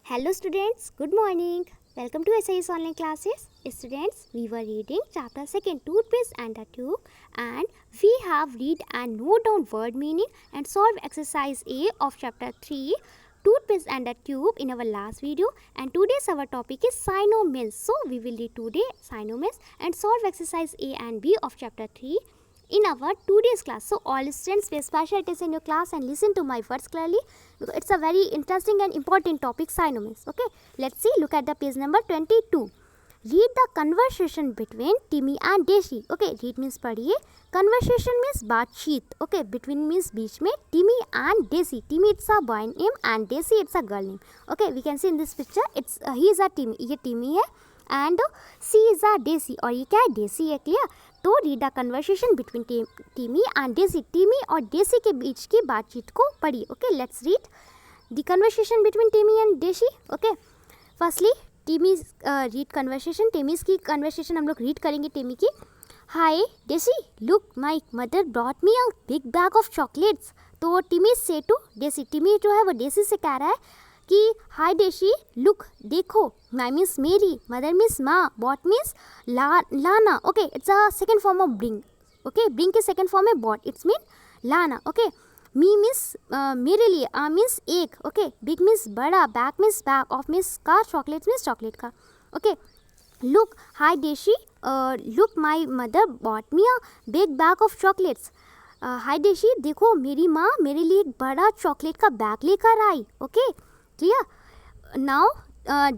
Hello students, good morning. Welcome to SIS online classes. Students, we were reading chapter 2 toothpaste and the tube, and we have read and note down word meaning and solve exercise A of chapter 3 toothpaste and the tube in our last video, and today's our topic is synonyms. So we will read today synonyms and solve exercise A and B of chapter 3 in our today's class. So all students pay special attention in your class and listen to my words clearly because it's a very interesting and important topic, synonyms. Okay, let's see. Look at the page number 22. Read the conversation between Timmy and Deshi. Okay, read means पढ़िए. Conversation means बातचीत. Okay, between means बीच में. Timmy and Deshi. Timmy it's a boy name and Deshi it's a girl name. Okay, we can see in this picture it's he is a Timmy. ये Timmy है and she is a Deshi. और ये क्या है? Deshi है. Clear? तो read the conversation between Timmy and Daisy. Timmy और Daisy के बीच की बातचीत को पढ़िए. Okay, let's read the conversation between Timmy and Daisy. Okay, firstly Timmy read conversation. Timmy's की कन्वर्सेशन हम लोग रीड करेंगे. टिमी की. Hi Daisy, look my mother brought me a big bag of chocolates. तो टिमी से to deci. टिमी जो है वो डेसी से कह रहा है कि हाय डेसी, लुक देखो, माई मीन्स मेरी, मदर मीन्स माँ, बॉट मीन्स लाना. Okay, it's a second form of bring. Okay, bring के सेकेंड फॉर्म है बॉट, इट्स मीन लाना. ओके, मी मीन्स मेरे लिए, आ मीन्स एक. ओके, बिग मीन्स बड़ा, bag means bag, of means कार, चॉकलेट मीन्स चॉकलेट का. Okay, look hi Daisy, look my mother bought me a big bag of chocolates. Hi Daisy, देखो मेरी माँ मेरे लिए एक बड़ा चॉकलेट का बैग लेकर आई. Okay, clear. नाउ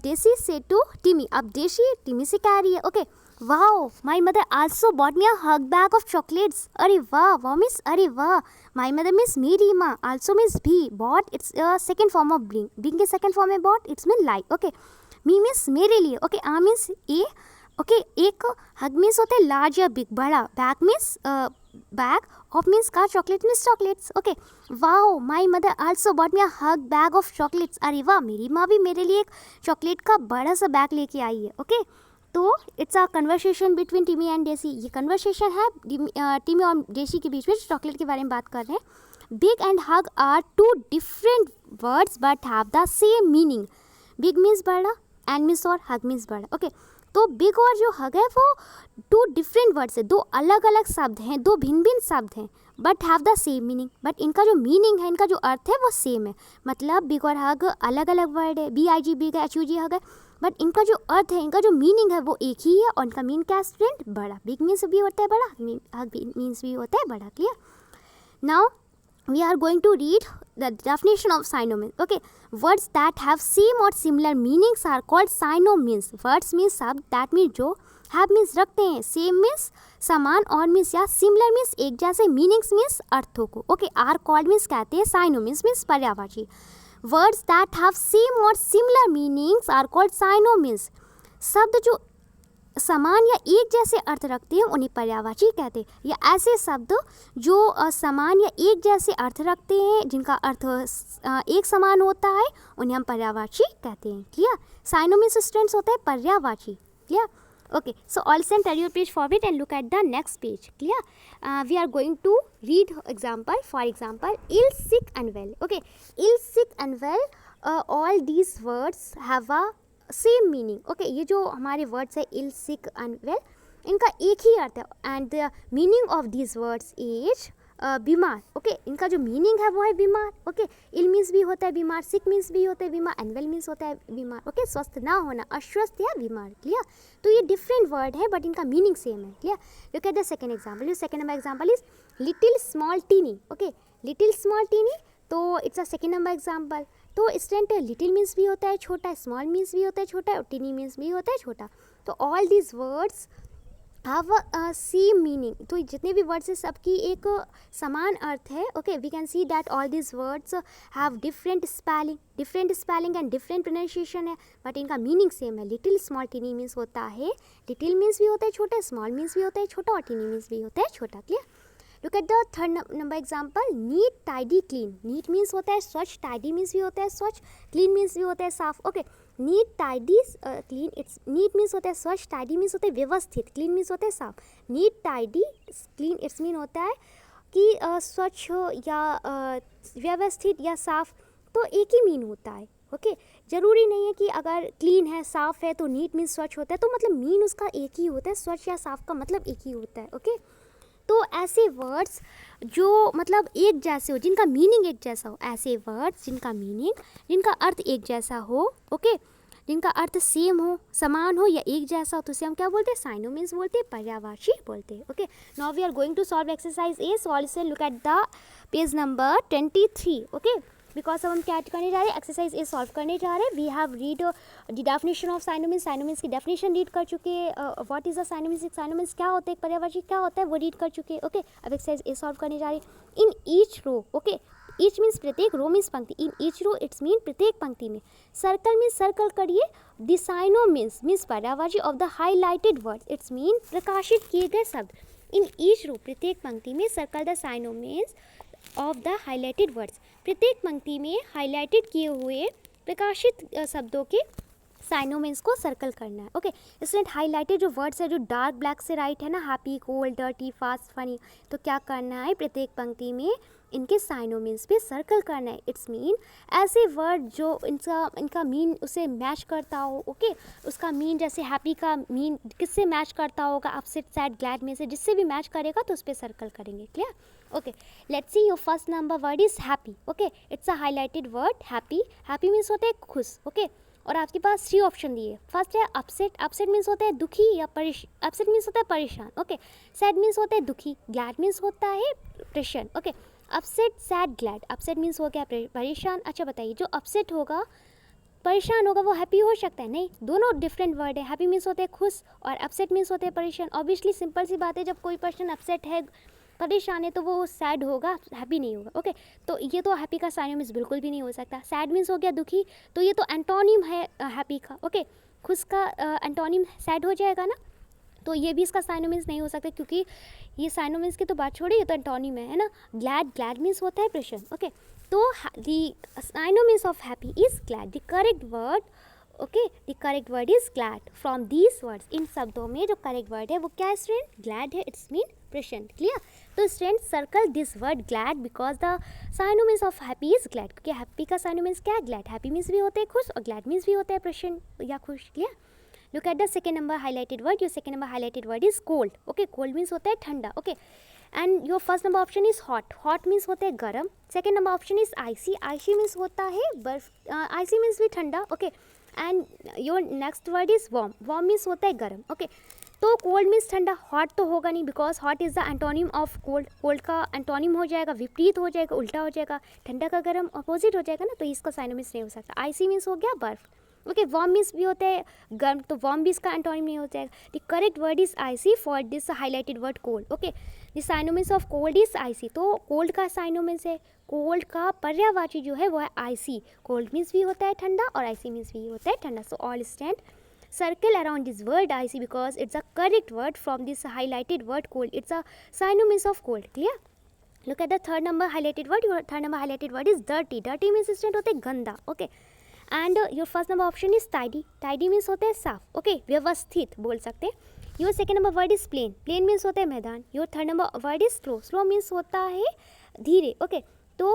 डेसी से टू टिमी. अब डेसी टिमी से कह रही है. Okay, wow my mother also bought me a huge bag of chocolates. अरे वाह, वाह मीन्स अरे वाह, माई मदर मीन्स मेरी माँ, आल्सो मीन्स भी, bought it's second form of bring. Bring के सेकेंड फॉर्म है bought, it's mean like. Okay, me means मेरे लिए. Okay, a means a. Okay, एक हग मीन्स होता है लार्ज या बिग, बड़ा. Bag means bag, of means कार, chocolate means chocolates. Okay, wow my mother also bought me a huge bag of chocolates. अरे वाह, मेरी माँ भी मेरे लिए एक चॉकलेट का बड़ा सा बैग लेके आई है. ओके, तो it's a conversation between Timmy and deci. ये कन्वर्सेशन है टिमी और डेसी के बीच में, चॉकलेट के बारे में बात कर रहे हैं. Big and hug are to different words but have the same meaning. Big means बड़ा, एंड मीन्स और, हग मीन्स बड़ा. ओके, तो बिग और जो हग है वो टू डिफरेंट वर्ड्स है, दो अलग अलग शब्द हैं, दो भिन्न भिन्न शब्द हैं, but have the same meaning. But इनका जो मीनिंग है, इनका जो अर्थ है वो सेम है. मतलब बिग और हग अलग अलग वर्ड है, BIG बिग है, HUG हग है, बट इनका जो अर्थ है, इनका जो मीनिंग है वो एक ही है. और इनका मीन क्या है स्टूडेंट? बड़ा. बिग मीन्स भी होता है बड़ा, हग मीन्स भी होता है बड़ा. Clear. Now we are going to read the definition of synonyms. Okay, words that have same or similar meanings are called synonyms. Words means शब्द, that means जो, have means रखते हैं, same means समान, और means या similar means एक जैसे, meanings means अर्थों को. Okay, are called means कहते हैं, synonyms means पर्यायवाची. Words that have same or similar meanings are called synonyms. शब्द जो समान या एक जैसे अर्थ रखते हैं उन्हें पर्यायवाची कहते हैं. या ऐसे शब्द जो समान या एक जैसे अर्थ रखते हैं, जिनका अर्थ एक समान होता है, उन्हें हम पर्यायवाची कहते हैं. क्लियर. साइनोमिस स्टूडेंट्स होता है पर्यायवाची. Clear. Okay, so all same tell your page forward and look at the next page. Clear. We are going to read example. For example, ill, sick and well. Okay, ill, sick and well, all these words have a same meaning. Okay, ये जो हमारे words है इल, sick and well, इनका एक ही अर्थ है. And the meaning of this words is बीमार. Okay, इनका जो मीनिंग है वो है बीमार. ओके, इल मीन्स भी होता है बीमार, सिक मीन्स भी होता है बीमार, एंड वेल मीन्स होता है बीमार. ओके, स्वस्थ ना होना, अस्वस्थ या बीमार. क्लियर. तो ये डिफरेंट वर्ड है बट इनका मीनिंग सेम है. Clear. Look at the second example. Second number example is little small tiny. Okay, little small tiny, तो it's a second number example. तो स्टूडेंट, लिटिल मीन्स भी होता है छोटा, स्मॉल मीन्स भी होता है छोटा, और टीनी मीन्स भी होता है छोटा. तो all these words have a same meaning. तो जितने भी वर्ड्स हैं सबकी एक समान अर्थ है. Okay, we can see that all these words have different spelling and different pronunciation है, बट इनका मीनिंग सेम है. लिटिल स्मॉल टीनी मीन्स होता है, लिटिल मीन्स भी होता है छोटा, स्मॉल मीन्स भी होता है छोटा, और टीनी मीन्स भी होता है छोटा. Clear. Look at the third number example, neat, tidy, clean. Neat means होता है स्वच्छ, टाइडी मीन्स भी होता है स्वच्छ, क्लीन मीन्स भी होता है साफ. Okay, neat, tidy, clean. It's neat means होता है स्वच्छ, टाइडी मीन्स होता है व्यवस्थित, क्लीन मीन्स होता है साफ. Neat, tidy, clean, it's mean होता है कि स्वच्छ या व्यवस्थित या साफ, तो एक ही मीन होता है. ओके, ज़रूरी नहीं है कि अगर क्लीन है, साफ़ है तो नीट मीन्स स्वच्छ होता है, तो मतलब मीन उसका एक ही होता है, स्वच्छ या साफ़ का मतलब एक ही होता है। ओके, तो ऐसे वर्ड्स जो मतलब एक जैसे हो, जिनका मीनिंग एक जैसा हो, ऐसे वर्ड्स जिनका मीनिंग, जिनका अर्थ एक जैसा हो, ओके, जिनका अर्थ सेम हो, समान हो या एक जैसा हो, तो उसे हम क्या बोलते हैं? साइनोनिम्स बोलते हैं, पर्यायवाची बोलते हैं। Okay, now we are going to solve exercise A. Solution, look at the page number 23। Okay, because अब हम क्या करने जा रहे हैं? एक्सरसाइज ए सॉल्व करने जा रहे हैं। We have read the definition of synonyms, synonyms की डेफिनेशन रीड कर चुके हैं। What is the synonyms, synonyms क्या होते हैं, पर्यायवाची क्या होता है, वो रीड कर चुके हैं। ओके, अब एक्सरसाइज ए सॉल्व करने जा रहे हैं। In each row, okay, each means प्रत्येक, रो मीन्स पंक्ति, in each row it's mean प्रत्येक पंक्ति में, सर्कल मीन्स सर्कल करिए, द साइनोनिम्स मीन्स पर्यायवाची of the highlighted words, it's mean प्रकाशित किए गए शब्द। इन ईच रो प्रत्येक पंक्ति में, circle the synonyms of the highlighted words, प्रत्येक पंक्ति में हाईलाइटेड किए हुए प्रकाशित शब्दों के साइनोनिम्स को सर्कल करना है। ओके, स्टूडेंट, हाईलाइटेड जो वर्ड्स है जो डार्क ब्लैक से राइट है ना, happy, cold, dirty, fast, funny, तो क्या करना है? प्रत्येक पंक्ति में इनके साइनोनिम्स पे सर्कल करना है। इट्स मीन ऐसे वर्ड जो इनका मीन उसे मैच करता हो। ओके, उसका मीन जैसे हैप्पी का मीन किससे मैच करता होगा? अपसेट, सैड, ग्लैड में से जिससे भी मैच करेगा तो उस पर सर्कल करेंगे। Clear? Okay, let's see your first number word is happy. Okay, it's a highlighted word, happy. Happy means होता है खुश। ओके, और आपके पास 3 ऑप्शन दिए। फर्स्ट है अपसेट, अपसेट मीन्स होता है दुखी या अपसेट मीन्स होता है परेशान। ओके, सैड मीन्स होता है दुखी, ग्लैड मीन्स होता है प्रसन्न। Okay, upset, sad, glad, upset means हो गया परेशान। अच्छा बताइए, जो अपसेट होगा, परेशान होगा, वो हैप्पी हो सकता है? नहीं, दोनों डिफरेंट वर्ड है। हैप्पी मीन्स होते हैं खुश और अपसेट मीन्स होते हैं परेशान। ऑब्वियसली सिंपल सी बात है, जब कोई पर्सन अपसेट है, परेशान है, तो वो सैड होगा, हैप्पी नहीं होगा। ओके, तो ये तो हैप्पी का साइनोनिम्स बिल्कुल भी नहीं हो सकता। सैड मीन्स हो गया दुखी, तो ये तो एंटोनिम है हैप्पी का। ओके, खुश का एंटोनिम सैड हो जाएगा ना, तो ये भी इसका साइनोनिम्स नहीं हो सकता, क्योंकि ये साइनोनिम्स की तो बात छोड़िए, ये तो एंटोनिम है ना। ग्लैड, ग्लैड मीन्स होता है प्रसन्न। ओके, तो the synonyms of happy is glad. The correct word, okay, the correct word is glad. From these words, इन शब्दों में जो करेक्ट वर्ड है वो क्या है स्टूडेंट? ग्लैड है। इट्स मीन प्रसन्न। क्लियर? तो student, circle this word glad because the synonyms of happy is glad, क्योंकि हैप्पी का साइनोनिम्स क्या है? ग्लैड। हैप्पी मीन्स भी होते हैं खुश और ग्लैड मीन्स भी होता है प्रसन्न या खुश। Clear? Look at the second number highlighted word. Your second number highlighted word is cold. Okay, cold means होता है ठंडा. Okay, and your first number option is hot. Hot means होता है गर्म. Second number option is icy. Icy means होता है बर्फ. Icy means भी ठंडा. Okay, and your next word is warm. Warm means होता है गर्म. Okay, तो कोल्ड मीन्स ठंडा, हॉट तो होगा नहीं, because hot is the antonym of cold. Cold का एंटोनिम हो जाएगा, विपरीत हो जाएगा, उल्टा हो जाएगा, ठंडा का गर्म अपोजिट हो जाएगा ना, तो इसका साइनोनिम्स नहीं हो सकता। आइसी मीन्स हो गया बर्फ। ओके, वार्म मीन्स भी होता है गर्म, तो वार्म भी इसका एंटोनिम नहीं हो जाएगा। The correct word is icy for this highlighted word cold. Okay, the synonyms of cold is icy, तो कोल्ड का साइनोनिम्स है, कोल्ड का पर्यायवाची जो है वो है आइसी। कोल्ड मीन्स भी होता है ठंडा और आइसी मीन्स भी होता है ठंडा। So all stand circle around this word icy because it's a correct word from this highlighted word cold. It's a synonyms of cold. Clear? Look at the third number highlighted word. Your third number highlighted word is dirty. Dirty means instant होते गंदा. Okay, and your first number option is tidy. Tidy means होते साफ. Okay, व्यवस्थित बोल सकते. Your second number word is plain. Plain means होते मैदान. Your third number word is slow. Slow means होता है धीरे. Okay, तो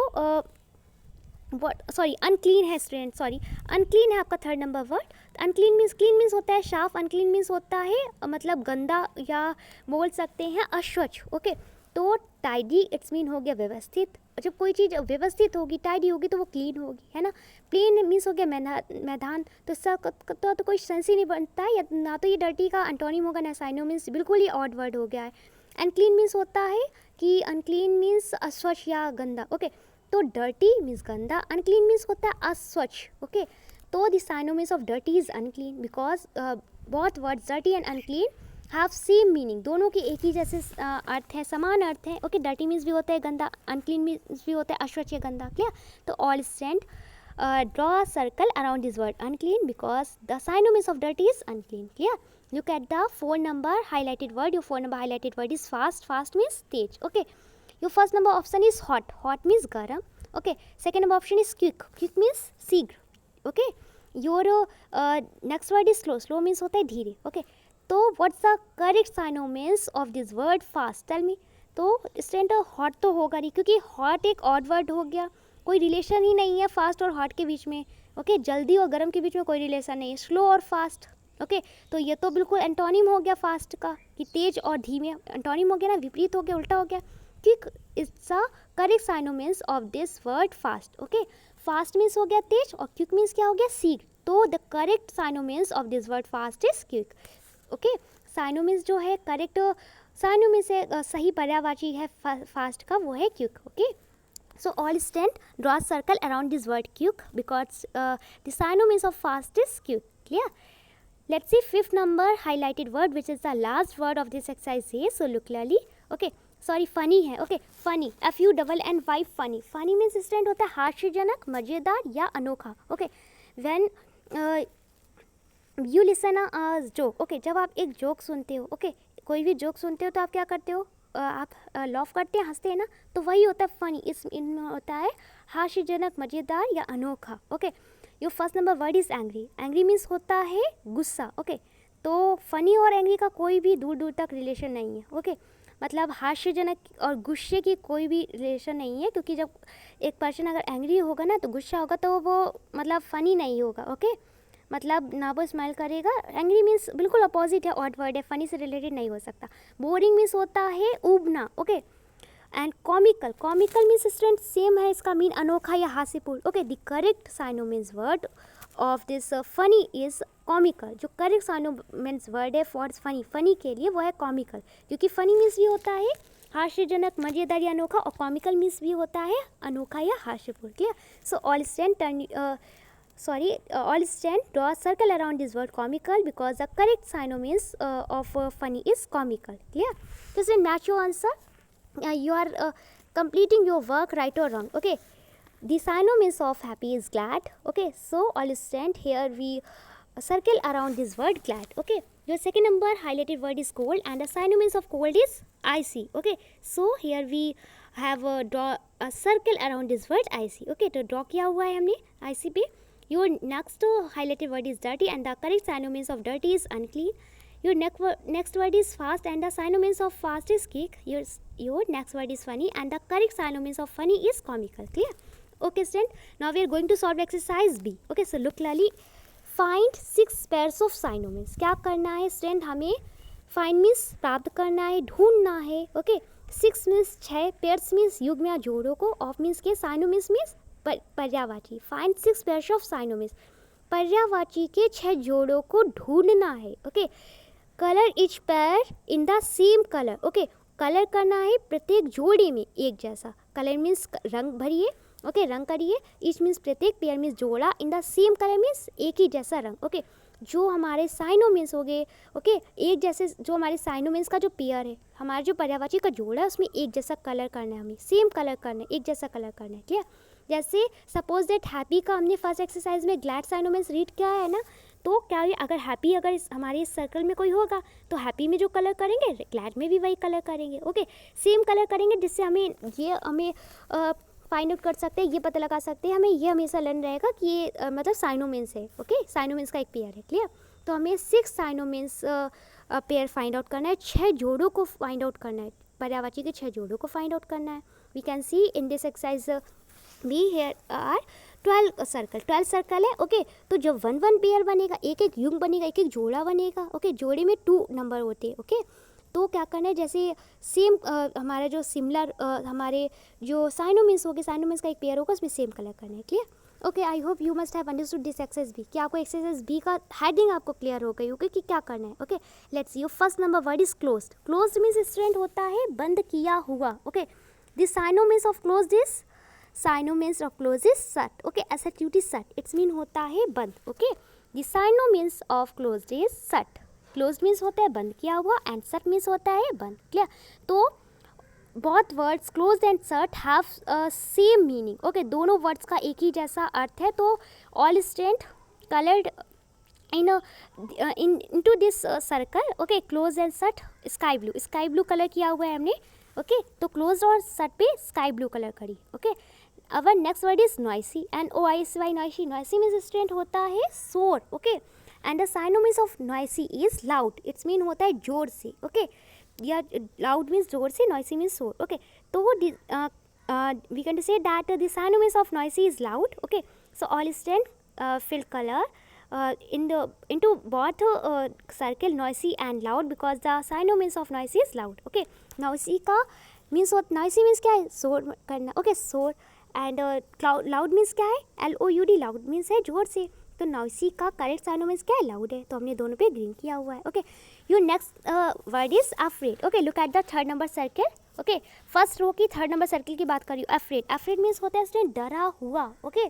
अनक्लीन है स्टूडेंट, सॉरी, अनक्लीन है आपका third number word. Unclean means, clean means होता है साफ, अनक्लीन मीन्स होता है मतलब गंदा, या बोल सकते हैं अस्वच्छ। ओके, तो टाइडी इट्स मीन हो गया व्यवस्थित। जब कोई चीज़ व्यवस्थित होगी, टाइडी होगी, तो वो क्लीन होगी, है ना। प्लेन मीन्स हो गया मैदान, तो इसका तो कोई सेंस ही नहीं बनता है, या ना तो ये डर्टी का एंटोनिम होगा, ना साइनो मीन्स बिल्कुल ही ऑड वर्ड हो गया है। अनक्लीन मीन्स होता है कि अनक्लीन मीन्स अस्वच्छ या गंदा। ओके, तो डर्टी मीन्स गंदा, अनक्लीन मीन्स होता है अस्वच्छ। ओके, तो the synonyms of dirty is unclean because both words dirty and unclean have same meaning, दोनों के एक ही जैसे अर्थ है, समान अर्थ है। ओके, डर्टी मीन्स भी होता है गंदा, अनक्लीन मीन्स भी होता है अस्वच्छ या गंदा। क्लियर? तो all stand draw a circle around this word unclean because the synonyms of dirty is unclean. Clear? Look at the 4 number highlighted word. Your 4 number highlighted word is fast. Fast means Tej. Okay, your first number option is hot. Hot means garam. Okay, second number option is quick. Quick means शीघ्र. Okay, your next word is slow. Slow means होता है धीरे. Okay, तो what's the correct synonyms of this word fast? Tell me. तो student hot तो होगा नहीं, क्योंकि hot एक odd word हो गया, कोई रिलेशन ही नहीं है फास्ट और हॉट के बीच में। ओके, जल्दी और गर्म के बीच में कोई रिलेशन नहीं है। स्लो और फास्ट, ओके, तो ये तो बिल्कुल एंटोनिम हो गया फास्ट का, कि तेज और धीमे, एंटोनिम हो गया ना, विपरीत हो गया, उल्टा हो गया। Quick is the correct synonyms of this word fast. Okay, fast means हो गया तेज और क्विक मीन्स क्या हो गया शीघ्र, तो the correct synonyms of this word fast is quick. Okay, synonyms जो है करेक्ट साइनोमिन्स है, सही पर्यायवाची है फास्ट का, वो है quick. Okay, so all student draw a circle around this word quick because the synonyms of fast is quick. Clear? Let's see fifth number highlighted word which is the last word of this exercise is, so look clearly. Okay, sorry, funny है. Okay, funny, FUNNY, funny. Funny means student होता है हास्यजनक, मजेदार या अनोखा. Okay, when you listen a joke. Okay, जब आप एक joke सुनते हो, okay, कोई भी जोक सुनते हो तो आप क्या करते हो, आप लॉफ करते हैं, हंसते हैं ना, तो वही होता है फनी। इनमें होता है हास्यजनक, मज़ेदार या अनोखा। Okay, your first number word is angry. Angry means होता है गुस्सा। ओके, तो फनी और एंग्री का कोई भी दूर दूर तक रिलेशन नहीं है। ओके, मतलब हास्यजनक और गुस्से की कोई भी रिलेशन नहीं है, क्योंकि जब एक पर्सन अगर एंग्री होगा ना, तो गुस्सा होगा, तो वो मतलब फ़नी नहीं होगा। ओके, मतलब ना वो स्माइल करेगा। एंग्री मीन्स बिल्कुल अपोजिट है, ऑड वर्ड है, फनी से रिलेटेड नहीं हो सकता। बोरिंग मीन्स होता है उबना। Okay, and comical, comical means student same है, इसका मीन अनोखा या हास्यपूर्ण। Okay, the correct synonyms word of this funny is comical. जो करेक्ट साइनोमिन्स वर्ड है फॉर फनी, फनी के लिए वो है कॉमिकल, क्योंकि फनी मीन्स भी होता है हास्यजनक, मजेदार या अनोखा, और कॉमिकल मीन्स भी होता है अनोखा या हास्यपूर्ण। Clear? So all students draw a circle around this word comical because the correct synonyms of funny is comical. Clear? So then match your answer. You are completing your work right or wrong. Okay, the synonyms of happy is glad. Okay, so all students, here we circle around this word glad. Okay, your second number highlighted word is cold and the synonyms of cold is icy. Okay, so here we have draw a circle around this word icy. Okay, तो draw किया हुआ है हमने icy पे. Your next highlighted word is dirty and the correct synonyms of dirty is unclean. Your next word is fast and the synonyms of fast is quick. Your next word is funny and the correct synonyms of funny is comical. Clear? Okay, student. Now we are going to solve exercise B. Okay, so look clearly. Find 6 pairs of synonyms. क्या करना है student? हमें find means प्राप्त करना है, ढूंढना है. Okay, 6 means 6, pairs means युग्म या जोड़ों को, of means के, synonyms means पर्यायवाची. Find 6 pairs of synonyms. पर्यायवाची के 6 जोड़ों को ढूंढना है. Okay, colour each pair in the same colour. Okay, colour करना है प्रत्येक जोड़ी में एक जैसा. कलर मीन्स रंग भरिए. ओके, रंग करिए. इच मीन्स प्रत्येक, पेयर मीन्स जोड़ा. इन द सेम कलर मीन्स एक ही जैसा रंग. ओके, जो हमारे साइनोमिन्स हो गए, ओके, एक जैसे, जो हमारे साइनोमिन्स का जो पेयर है, हमारा जो पर्यायवाची का जोड़ा है, उसमें एक जैसा कलर करना है, हमें सेम कलर करना है, एक जैसा कलर करना है. क्लियर? जैसे सपोज दैट हैप्पी का हमने फर्स्ट एक्सरसाइज में ग्लैड साइनोमिन्स रीड किया है ना, तो क्या ये अगर हैप्पी अगर हमारे इस सर्कल में कोई होगा तो हैप्पी में जो कलर करेंगे ग्लैड में भी वही कलर करेंगे. ओके, सेम कलर करेंगे, जिससे हमें फाइंड आउट कर सकते हैं, ये पता लगा सकते हैं, हमें ये हमेशा लर्न रहेगा कि ये मतलब साइनोमिन्स है. ओके, साइनोमिन्स का एक पेयर है. क्लियर? तो हमें 6 साइनोमिन्स पेयर फाइंड आउट करना है, 6 जोड़ों को फाइंड आउट करना है, पर्यायवाची के 6 जोड़ों को फाइंड आउट करना है. We can see in this exercise भी हेयर आर 12 सर्कल. 12 सर्कल है. ओके, तो जब 1 पेयर बनेगा, एक एक युग्म बनेगा, एक एक जोड़ा बनेगा. ओके, जोड़े में 2 नंबर होते हैं. ओके, तो क्या करना है, जैसे सेम हमारा जो सिमिलर हमारे जो साइनोमिन्स हो गए, साइनोमिन्स का एक पेयर होगा, उसमें सेम कलर करना है. Clear? Okay, I hope you must have understood this exercise B. कि आपको एक्सरसाइज बी का हेडिंग आपको क्लियर हो गई. ओके, कि क्या करना है. Okay, let's see. Your first number word is closed. Closed means student होता है बंद किया हुआ. Okay, the synonyms of closed is, synonyms of close is shut. Okay, SHUT shut, it's mean होता है बंद. Okay, the synonyms of closed is shut. Close means होता है बंद किया हुआ एंड शट मीन्स होता है बंद. क्लियर? तो both words close and shut have same meaning. Okay, दोनों वर्ड्स का एक ही जैसा अर्थ है. तो all student coloured into this circle. Okay, close and shut sky blue. Sky blue colour किया हुआ है हमने. ओके, तो क्लोज और शट पे स्काई ब्लू कलर करी. Okay, our next word is noisy and OICY noisy. Noisy means student होता है शोर. Okay, and the synonyms of noisy is loud. It's mean होता है जोर से. ओके, या लाउड मीन्स जोर से, नॉइसी मीन्स शोर. ओके, तो we can say that the synonyms of noisy is loud. Okay, so all student fill color into both circle noisy and loud because the synonyms of noisy is loud. Okay, noisy का means what? Noisy means क्या है? शोर करना. Okay, शोर. And loud means क्या है? LOUD. loud means है जोर से. तो noisy का correct synonyms क्या है? loud है. तो हमने दोनों पे green किया हुआ है. Okay, your next word is afraid. Okay, look at the third number circle. Okay, first row की third number circle की बात कर रही हूँ. afraid. afraid means होता है स्टूडेंट डरा हुआ. Okay,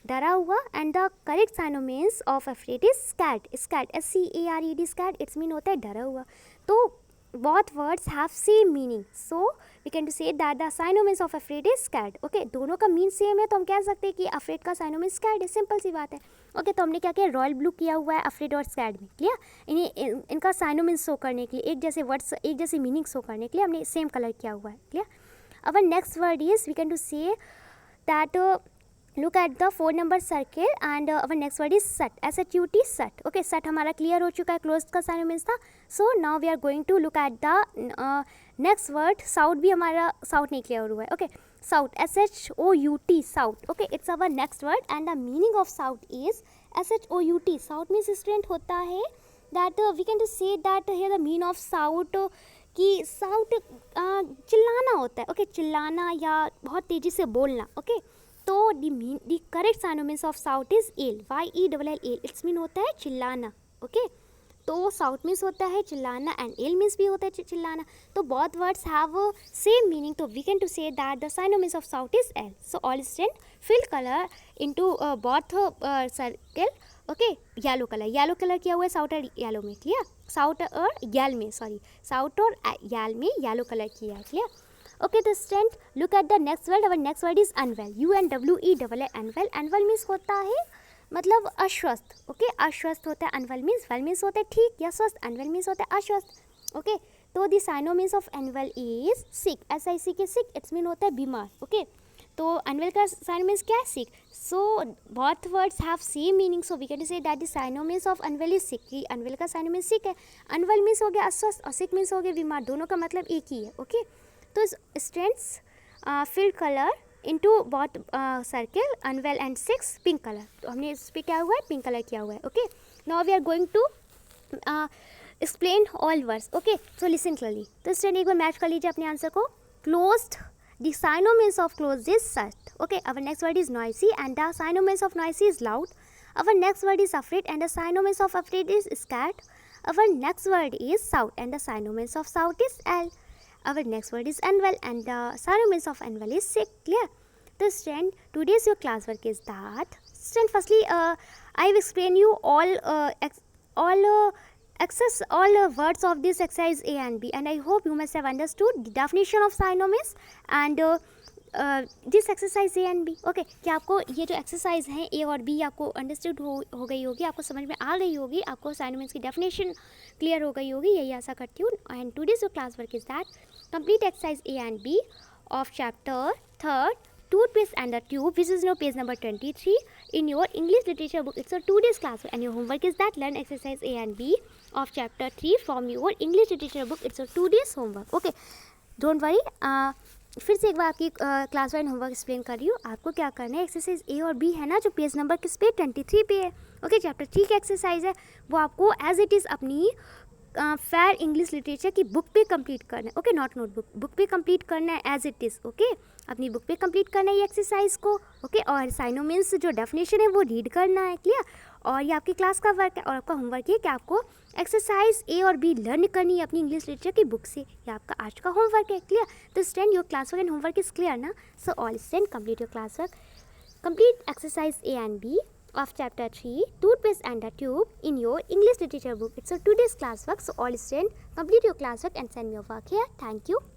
डरा हुआ. And the correct synonyms of afraid is scared. Scared SCARED scared. It's mean होता है डरा हुआ. तो both words have same meaning, so we can say that the synonyms of afraid is scared. Okay, दोनों का mean same है तो हम कह सकते हैं कि afraid का synonym scared है. सिंपल सी बात है. ओके, तो हमने क्या किया? रॉयल ब्लू किया हुआ है afraid और scared में. क्लियर? इनका synonyms शो करने के लिए, एक जैसे वर्ड्स, एक जैसे मीनिंग शो करने के लिए हमने सेम कलर किया हुआ है. क्लियर? अब next word is we can to say that look at the 4 number circle and our next word is shut. SHUT, shut. Okay, shut हमारा क्लियर हो चुका है, क्लोज का synonyms था. So now we are going to look at the next word. shout भी हमारा shout नहीं clear हुआ है. Okay, shout, SHOUT, shout. Okay, it's our next word and the meaning of shout is SHOUT. shout means student होता है that we can just say that here the meaning of shout कि shout चिल्लाना होता है. Okay, चिल्लाना या बहुत तेज़ी से बोलना. Okay, तो the correct synonyms of shout is yell. YELL. It's mean होता है चिल्लाना. ओके, तो साउट मीन्स होता है चिल्लाना एंड एल मीन्स भी होता है चिल्लाना. तो both words have same meaning. तो we can to say that the synonyms of shout is yell. So all student fill colour into both circle. Okay, yellow colour. Yellow colour किया हुआ है साउट और येलो में. क्लियर? साउट और L में, sorry, साउट और L में येलो कलर किया है. Clear? Okay, the student look at the next word. Our next word is unwell. UNWELL. unwell. unwell means होता है मतलब अस्वस्थ. ओके, अस्वस्थ होता है. unwell means well means होता है ठीक या स्वस्थ. unwell means होता है अस्वस्थ. ओके, तो the synonyms of unwell is sick. SIC के sick इट्स मीन होता है बीमार. ओके, तो unwell का synonyms क्या है? sick. So both words have same meaning. So we can say that the synonyms of unwell is sick. कि unwell का synonyms sick है. unwell means हो गया अस्वस्थ और sick means हो गया बीमार. दोनों का मतलब एक ही है. ओके, तो students fill colour into both circle unwell and six pink colour. तो हमने इस पर क्या हुआ है? पिंक कलर किया हुआ है. Okay, now we are going to explain all words. Okay, so listen clearly. तो स्टूडेंट एक बार मैच कर लीजिए अपने आंसर को. Closed, the synonyms of closed is shut. Okay, our next word is noisy and the synonyms of noisy is loud. Our next word is afraid and the synonyms of afraid is scared. Our next word is shout and the synonyms of shout is L. Our next word is unwell and the synonyms of unwell is sick. Clear? So student, today's your classwork is that. Student, firstly, I will explain you all words of this exercise A and B, and I hope you must have understood the definition of synonyms and this exercise A and B. Okay, क्या आपको ये जो exercise है ए और B आपको understood हो गई होगी, आपको समझ में आ गई होगी, आपको साइनोमिन्स की डेफिनेशन क्लियर हो गई होगी, यही आशा करती हूँ. And today's your class work is that complete exercise A and B of chapter 3 toothpaste and the tube, which is now page number 23 in your English literature book. It's a 2 days class and your homework is that learn exercise A and B of chapter 3 from your English literature book. It's a 2 days homework. Okay, don't worry. फिर से एक बार आपकी class wise homework explain कर रही हूँ. आपको क्या करना है, एक्सरसाइज ए और बी है ना जो पेज नंबर किस पे 23 पे है. ओके, चैप्टर 3 की एक्सरसाइज है, वो आपको एज इट इज़ अपनी फेयर इंग्लिश लिटरेचर की बुक पे कंप्लीट करना है. ओके, नॉट नोटबुक, बुक पे कंप्लीट करना है एज इट इज़. ओके, अपनी बुक पे कंप्लीट करना है ये एक्सरसाइज को. ओके, और साइनोमिन्स जो डेफिनेशन है वो रीड करना है. क्लियर? और ये आपकी क्लास का वर्क है और आपका होमवर्क है कि आपको एक्सरसाइज ए और बी लर्न करनी है अपनी इंग्लिश लिटरेचर की बुक से. ये आपका आज का होमवर्क है. क्लियर? तो student your class work and homework is clear ना. So all student complete your class work, complete exercise A and B of chapter 3 toothpaste and the tube in your English literature book. It's a 2 days class work. So all students complete your class work and send me your work here. Thank you.